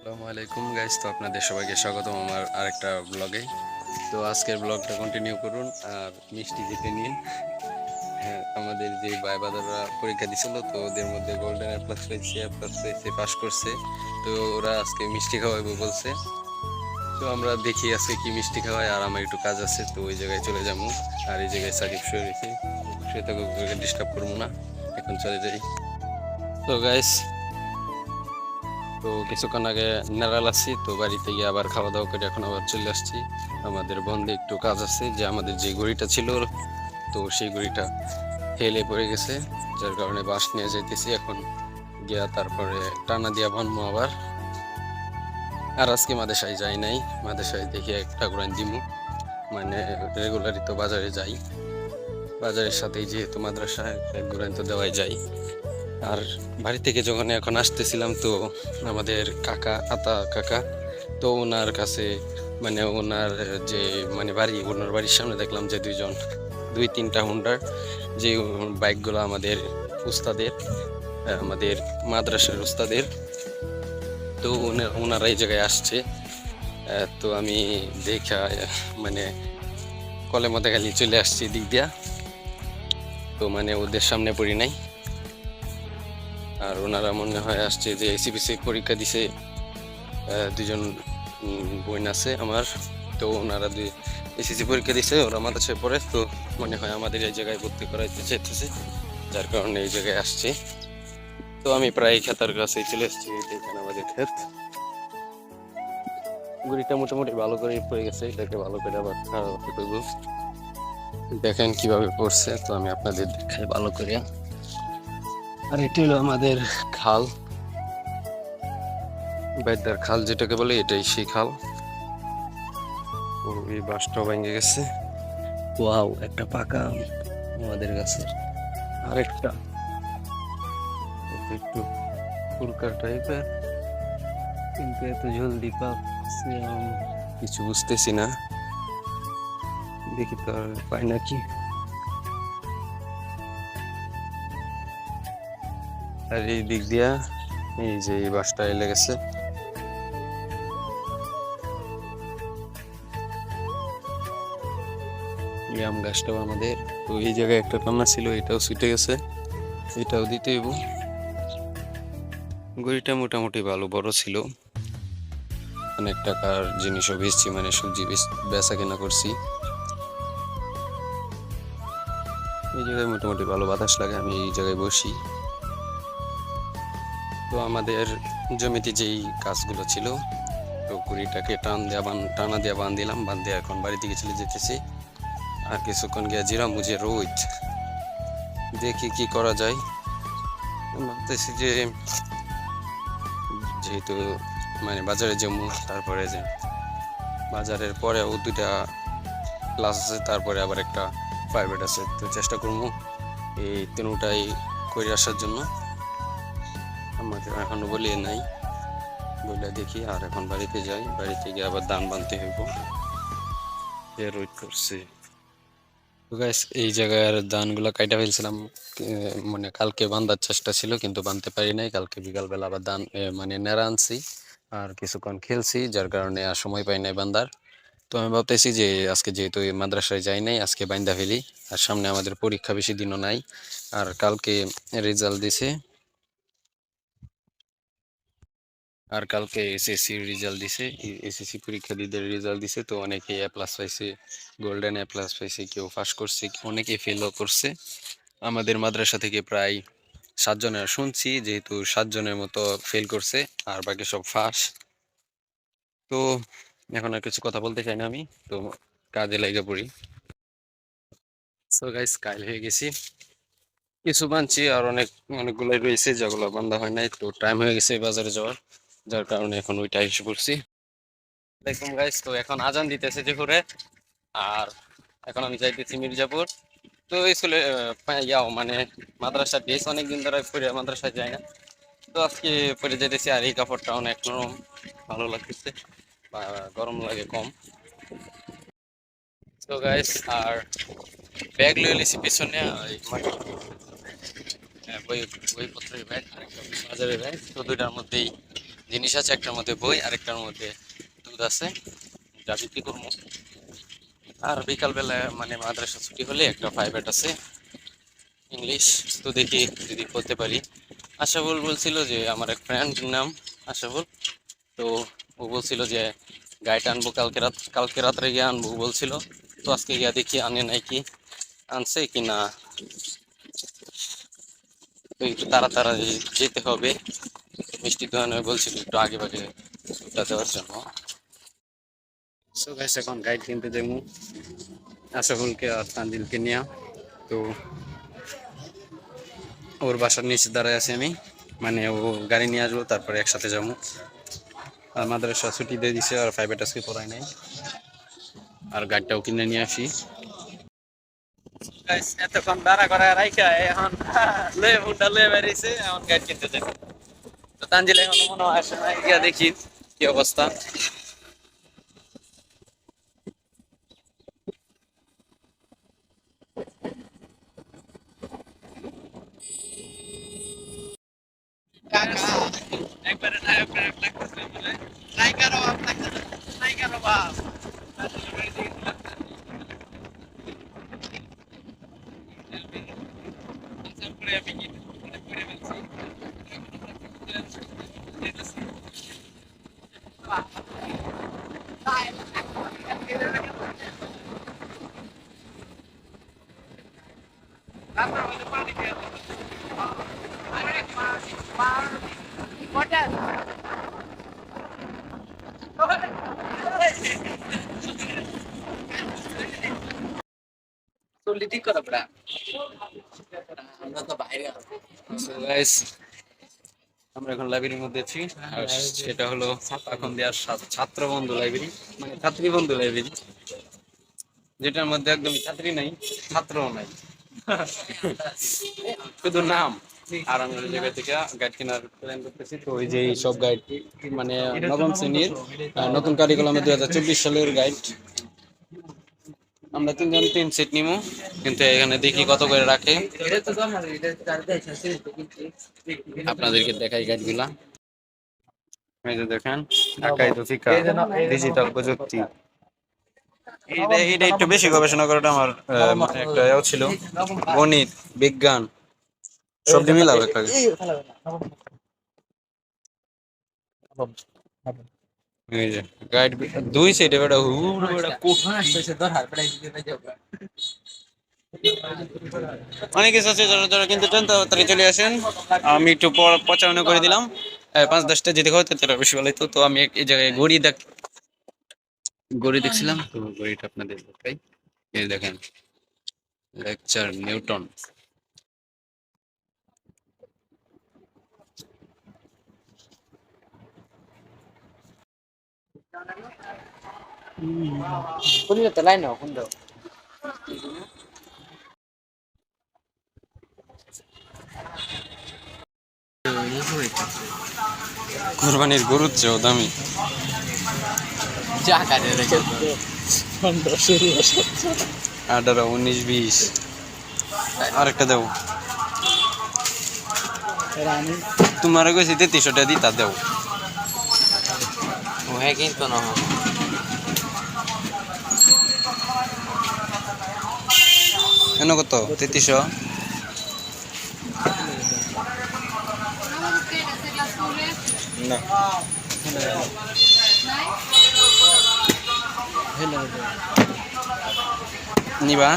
আসসালামু আলাইকুম গাইস, তো আপনাদের সবাইকে স্বাগতম আমার আরেকটা ব্লগে। তো আজকের ব্লগটা কন্টিনিউ করুন আর মিষ্টি জিতে নিন। হ্যাঁ, আমাদের যে ভাই বাদাররা পরীক্ষা দিছিল, তো ওদের মধ্যে গোল্ডেন এ প্লাস পেয়েছে, এ প্লাস পেয়েছে, পাস করছে। তো ওরা আজকে মিষ্টি খাওয়াইবো বলছে। তো আমরা দেখি আজকে কি মিষ্টি খাওয়াই। আর আমার একটু কাজ আছে, তো ওই জায়গায় চলে যাবো। আর এই জায়গায় সাকিব শুয়ে রয়েছে, সে তোকে ডিস্টার্ব করবো না, এখন চলে যাই। তো গাইস, তো কিছুক্ষণ আগে নেড়াল আসছি, তো বাড়িতে গিয়ে আবার খাওয়া দাওয়া করে এখন আবার চলে আসছি। আমাদের বন্ধে একটু কাজ আছে, যে আমাদের যে ঘড়িটা ছিল, তো সেই ঘড়িটা হেলে পড়ে গেছে, যার কারণে বাঁশ নিয়ে যাইতেছি এখন। গিয়া তারপরে টানা দিয়া বানবো আবার। আর আজকে মাদেশাই যাই নাই, মাদেশাই দেখি একটা কোরআন দিমু, মানে রেগুলারই তো বাজারে যাই, বাজারের সাথেই যেহেতু মাদ্রাসায় এক কোরআন তো দেওয়াই যায়। আর বাড়ি থেকে যখন এখন আসতেছিলাম, তো আমাদের কাকা আতা কাকা, তো ওনার কাছে মানে ওনার যে মানে বাড়ি, ওনার বাড়ির সামনে দেখলাম যে দুই তিনটা হুন্ডার, যে বাইকগুলো আমাদের উস্তাদের, আমাদের মাদ্রাসার উস্তাদের। তো ওনারা এই জায়গায় আসছে। তো আমি দেখা মানে কলের মধ্যে খালি চলে আসছি দিক দিয়া, তো মানে ওদের সামনে পড়ি নাই। আর ওনারা মনে হয় আসছে যে এসিপিসি পরীক্ষা দিছে, দুজন বোন আছে আমার। তো ওনারা দুই এসএসসি পরীক্ষা দিছে, ওরা মাদ্রাসায় পড়ে, তো মনে হয় আমাদের এই জায়গায় ভর্তি করাইতে চাইতেছে, যার কারণে এই জায়গায় আসছে। তো আমি প্রায় খেতার কাছেই চলে এসেছি, দেখেন আমাদের ক্ষেত। গুড়িটা মোটামুটি ভালো করে পড়ে গেছে, এটাকে ভালো করে আবার খাওয়া করবো। দেখেন কিভাবে পড়ছে, তো আমি আপনাদের দেখাই ভালো করে। আর এটি হলো আমাদের খাল, বেদার খাল যেটাকে বলে, এটাই সেই খাল। ও এই বাঁশটাও ভেঙে গেছে। ওয়াও, একটা পাকা আম আমাদের গাছের, আরেকটা একটু ফুলকার টাইপের, কিন্তু এত জলদি পাকছে আম কিছু বুঝতেছি না, দেখি তো আর পাই নাকি। আর এই দিক দিয়া এই যে এই বাঁশটা এলে গেছে, এই আম গাছটাও আমাদের। তো এই জায়গায় একটা কান্না ছিল, এটাও ছুটে গেছে, এটাও দিতে হইব। গড়িটা মোটামুটি ভালো বড় ছিল, অনেক টাকার জিনিসও বেচছি, মানে সবজি বেচা কেনা করছি। এই জায়গায় মোটামুটি ভালো বাতাস লাগে, আমি এই জায়গায় বসি। তো আমাদের জমিতে যেই গাছগুলো ছিল, তো কুড়িটাকে টানা দিয়ে বান দিলাম, বান দিয়ে এখন বাড়ি দিকে চলে যেতেছি। আর কিছুক্ষণ গিয়ে জিরা মুজে রোদ, দেখি কি করা যায়। ভাবতেছি যে যেহেতু মানে বাজারে যাবো, তারপরে যে বাজারের পরেও দুইটা ক্লাস আছে, তারপরে আবার একটা প্রাইভেট আছে, তো চেষ্টা করবো এই তিনটাই করে আসার জন্য। আমাদের এখনো বলিয়ে নাই, বলে দেখি। আর এখন বাড়িতে যাই, বাড়িতে গিয়ে আবার ধান বানতে হইব, যে রোদ করছে। তো গাইস, এই জায়গার ধানগুলো কাইটা ফেলছিলাম, মানে কালকে বান্ধার চেষ্টা ছিল, কিন্তু বানতে পারি নাই। কালকে বিকালবেলা আবার ধান মানে নেড়া আনছি, আর কিছুক্ষণ খেলছি, যার কারণে আর সময় পাই নাই বান্ধার। তো আমি ভাবতেছি যে আজকে যেহেতু এই মাদ্রাসায় যাই নাই, আজকে বাইন্দা ফেলি। আর সামনে আমাদের পরীক্ষা বেশি দিনও নাই, আর কালকে রেজাল্ট দিছে, আর কালকে এসএসসি রেজাল্ট দিছে, এসএসসি পরীক্ষার্থীদের রেজাল্ট দিছে। তো অনেকে এ প্লাস পাইছে, গোল্ডেন এ প্লাস পাইছে, কেউ পাস করছে, অনেকে ফেলও করছে। আমাদের মাদ্রাসা থেকে প্রায় 7 জনের শুনছি, যেহেতু 7 জনের মতো ফেল করছে, আর বাকি সব ফাঁস। তো এখন আর কিছু কথা বলতে চাই না আমি, তো কাজে লেগে পড়ি। সো গাইস, কাল হয়ে গেছি, কিছু বানছি, আর অনেকগুলাই রয়েছে যেগুলো বান্ধা হয় নাই। তো টাইম হয়ে গেছে বাজারে যাওয়ার, যার কারণে এখন ওইটা এসে পড়ছি। দেখুন গাইস, তো এখন আজান দিতেছে জোহরে, আর এখন আমি যাইতেছি মির্জাপুর। তো স্কুলে ইয়াও মানে মাদ্রাসার ড্রেস অনেকদিন ধরে পরে মাদ্রাসায় যায় না, তো আজকে পরে যেতেছি। আর এই কাপড়টা অনেক নরম, ভালো লাগতেছে, বা গরম লাগে কম। তো গাইস, আর ব্যাগ লয়ে লিছি পিছনে, ওই বই বইপত্রের ব্যাগ আর একটা বাজারের ব্যাগ, তো দুইটার মধ্যেই জিনিস আছে, একটার মধ্যে বই আর একটার মধ্যে দুধ আছে, যা বিক্রি করবো। আর বিকালবেলা মানে মাদ্রাসা ছুটি হলে একটা প্রাইভেট আছে ইংলিশ, তো দেখি যদি করতে পারি। আশাবুল বলছিল যে, আমার এক ফ্রেন্ড নাম আশাবুল, তো ও বলছিল যে গাইড আনবো কালকে রাত্রে গিয়ে আনবো বলছিল। তো আজকে গিয়ে দেখি আনে নাই কি, আনছে কি না। তো একটু তাড়াতাড়ি যেতে হবে, মিষ্টি দোকানে বলছিল একটু আগে ভাগে দুধটা দেওয়ার জন্য। সো গাইস, এখন গাইড কিনতে যাবো আশাফুলকে আর তানজিলকে নিয়ে। তো ওর বাসার নিচে দাঁড়ায় আছি আমি, মানে ও গাড়ি নিয়ে আসবো, তারপরে একসাথে যাবো। আর মাদ্রাসা ছুটি দিয়ে দিছে, আর প্রাইভেট আজকে পড়াই নাই, আর গাড়িটাও কিনে নিয়ে আসি। এতক্ষণ দাঁড়া করে রাইখা এখন লয়ে মুন্ডা লয়ে বেরিয়েছে, এখন গাড়ি কিনতে যাবো। তো তানজিল এখনো মনে হয় আসে নাই, গিয়া দেখি কি অবস্থা। একবারে নায়ক নায়ক লাগতেছে বলে, নায়িকারও ভাব লাগতেছে, নায়িকারও ভাব। So guys, আমরা এখন লাইব্রেরির মধ্যে আছি, আর সেটা হলো এখন দেওয়ার ছাত্র বন্ধু লাইব্রেরি, মানে ছাত্রী বন্ধু লাইব্রেরি, যেটার মধ্যে একদমই ছাত্রী নাই, ছাত্রও নাই, শুধু নাম। আর আমি ওই জায়গা থেকে গাইড কেনার প্ল্যান করতেছি। তো ওই যে সব গাইড, মানে নবম শ্রেণীর নতুন কারিকুলামে 2024 সালের গাইড। আমরা তিনজন 3 সেট নিবো, কিন্তু এখানে দেখি কত করে রাখে। আপনাদেরকে দেখাই গাইড গুলা। এই যে দেখেন, ঢাকাই দফিকা ডিজিটাল প্রযুক্তি। এটা একটু বেশি গবেষণা করাটা আমার মানে একটা এও ছিল, গণিত বিজ্ঞান সব দিয়ে মিলাবে একটা। এই যে গাইড 2 সেটে বেটা হুড় বেটা কোট অনেক কিছু আছে, যারা যারা কিনতে চান তাড়াতাড়ি চলে আসেন। আমি একটু পর প্রচারণা করে দিলাম, 5-10টা যদি হয় তাহলে বেশি ভালো হতো। তো আমি এই জায়গায় ঘড়ি দেখছিলাম, তো ঘড়িটা আপনাদের দেখাই। এই দেখেন, লেকচার নিউটন। কোরবানির গরুর চেয়েও দামি। 18, 19, 20। আরেকটা দেও, তোমার কইছি 3300 টাকা দিতা দেও। হ্যাঁ কিন্তু না, কেন কত 3300? না নিবা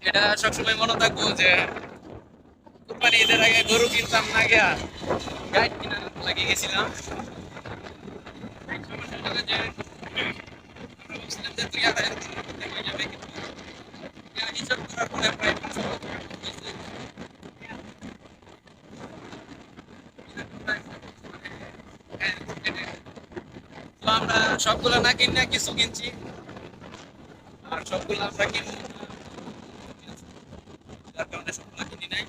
এটা সবসময় মনে থাকবো যে কোরবানি ঈদের আগে গরু কিনতাম না, গিয়া গাইড কিনার লাগিয়ে গেছিলাম। তো আমরা সবগুলো না কিনে কিছু কিনছি, আর সবগুলো আমরা কিনবো, যার কারণে সবগুলো কিনি নাই।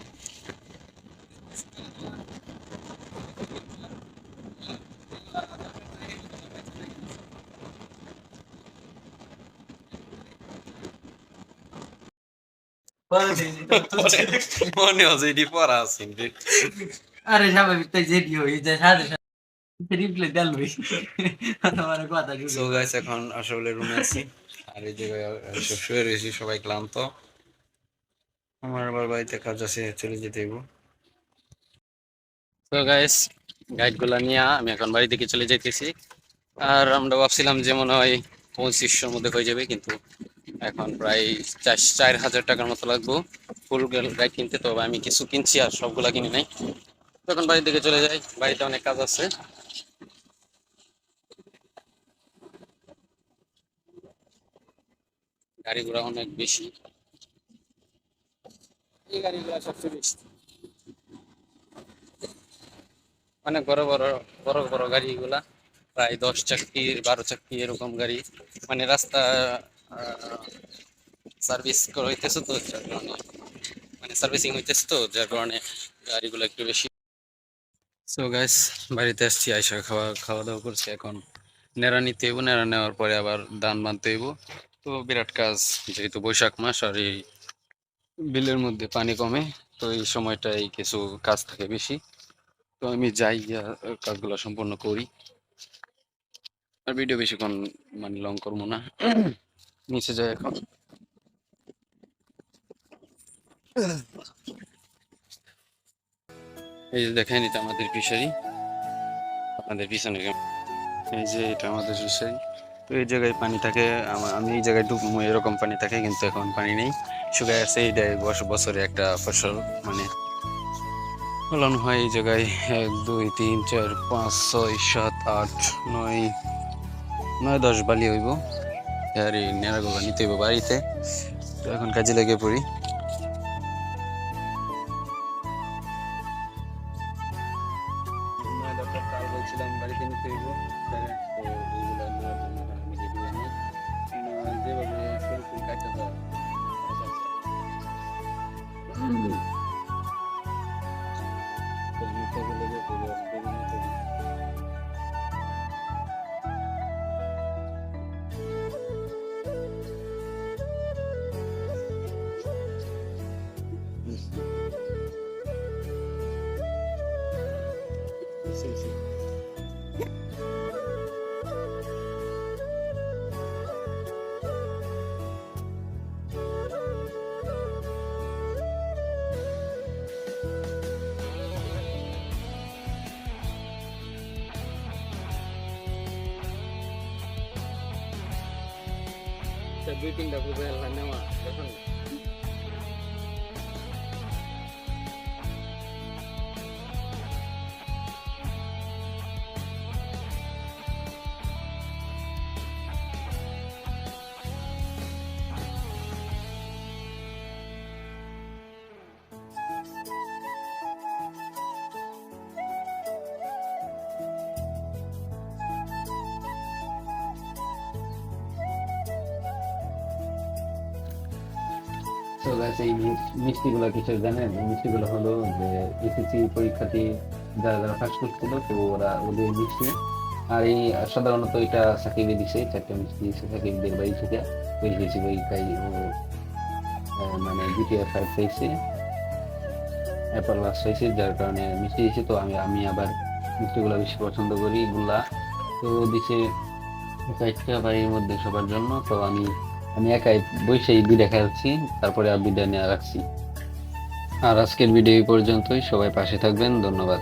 মনে হচ্ছে এটি পড়া আছে আরে স্বাভাবিক তাই যেটি হই যে সাথে সাথে রিপ্লাই দিলই আমার কথা সো ঢুকে গাইস এখন আসলে রুমে আছি আর এই জায়গায় শুয়ে রয়েছি সবাই ক্লান্ত আমার আবার বাড়িতে কাজ আছে চলে যেতে হইব তো গাইস গাইড গুলা নিয়ে আমি এখন বাড়ি থেকে চলে যাইতেছি আর আমরা ভাবছিলাম যে মনে হয় 2500-র মধ্যে হয়ে যাবে কিন্তু এখন প্রায় 4,000 টাকার মতো লাগবো ফুল গাইড কিনতে। তো আমি কিছু কিনছি আর সবগুলা কিনে নাই তখন বাড়ির দিকে চলে যাই বাড়িতে অনেক কাজ আছে গাড়ি ঘোড়া অনেক বেশি এই গাড়িগুলা সবচেয়ে বেশি অনেক বড় বড় বড় বড় গাড়ি এগুলা প্রায় 10 চাকা 12 চাকা এরকম গাড়ি মানে রাস্তা সার্ভিস হইতেছে তো যার কারণে মানে সার্ভিসিং হইতেছে তো যার কারণে গাড়িগুলো একটু বেশি। সো গাইস বাড়িতে আসছি আইসা খাওয়া খাওয়া দাওয়া করছি এখন নেড়া নিতে হইব নেড়া নেওয়ার পরে আবার ধান বানতে হইব তো বিরাট কাজ যেহেতু বৈশাখ মাস আর এই বিলের মধ্যে পানি কমে তো এই সময়টাই কিছু কাজ থাকে বেশি তো আমি যাই গিয়া কাজগুলো সম্পন্ন করি আর ভিডিও বেশিক্ষণ মানে লং করবো না নিচে যাই এখন এই যে দেখেন এটা আমাদের ফিশারি আপনাদের পিছনে এই যে এটা আমাদের ফিশারি তো এই জায়গায় পানি থাকে আমি এই জায়গায় ডুববো এরকম পানি থাকে কিন্তু এখন পানি নেই শুকায় আছে এইটাই বছরে একটা ফসল মানে ফলন হয় এই জায়গায় 1 2 3 4 5 6 7 8 9 9 10 বালি হইব আর এই নেড়াগুলো নিতে হইব বাড়িতে তো এখন কাজে লেগে পড়ি কাল বলছিলাম বাড়িতে নিতে হইব তো এইগুলো নেওয়ার জন্য আমি রেডি হইনি যেভাবে ফুল কাটতে হয় sim, sim. Saya bikin dapur belannya mah, kan? তো গাছ এই মিষ্টিগুলো কিছু জানেন এই মিষ্টিগুলো হলো যে এসএসসি পরীক্ষাতে যারা যারা ফার্স্ট করছিল তো ওরা ওদের মিষ্টি আর এই সাধারণত এটা সাকিবে দিছে 4টা মিষ্টি দিছে সাকিবদের বাড়ি থেকে ওই এসএসসি পরীক্ষায় ও মানে দ্বিতীয় ফার্স্ট পেয়েছে এরপর লাস্ট হয়েছে যার কারণে মিষ্টি দিয়েছে তো আমি আবার মিষ্টিগুলো বেশি পছন্দ করি গুলা তো দিছে 4টা বাড়ির মধ্যে সবার জন্য তো আমি একাই বসেই বিদায় খাচ্ছি তারপরে আর বিদায় নিয়ে রাখছি আর আজকের ভিডিও এই পর্যন্তই সবাই পাশে থাকবেন ধন্যবাদ।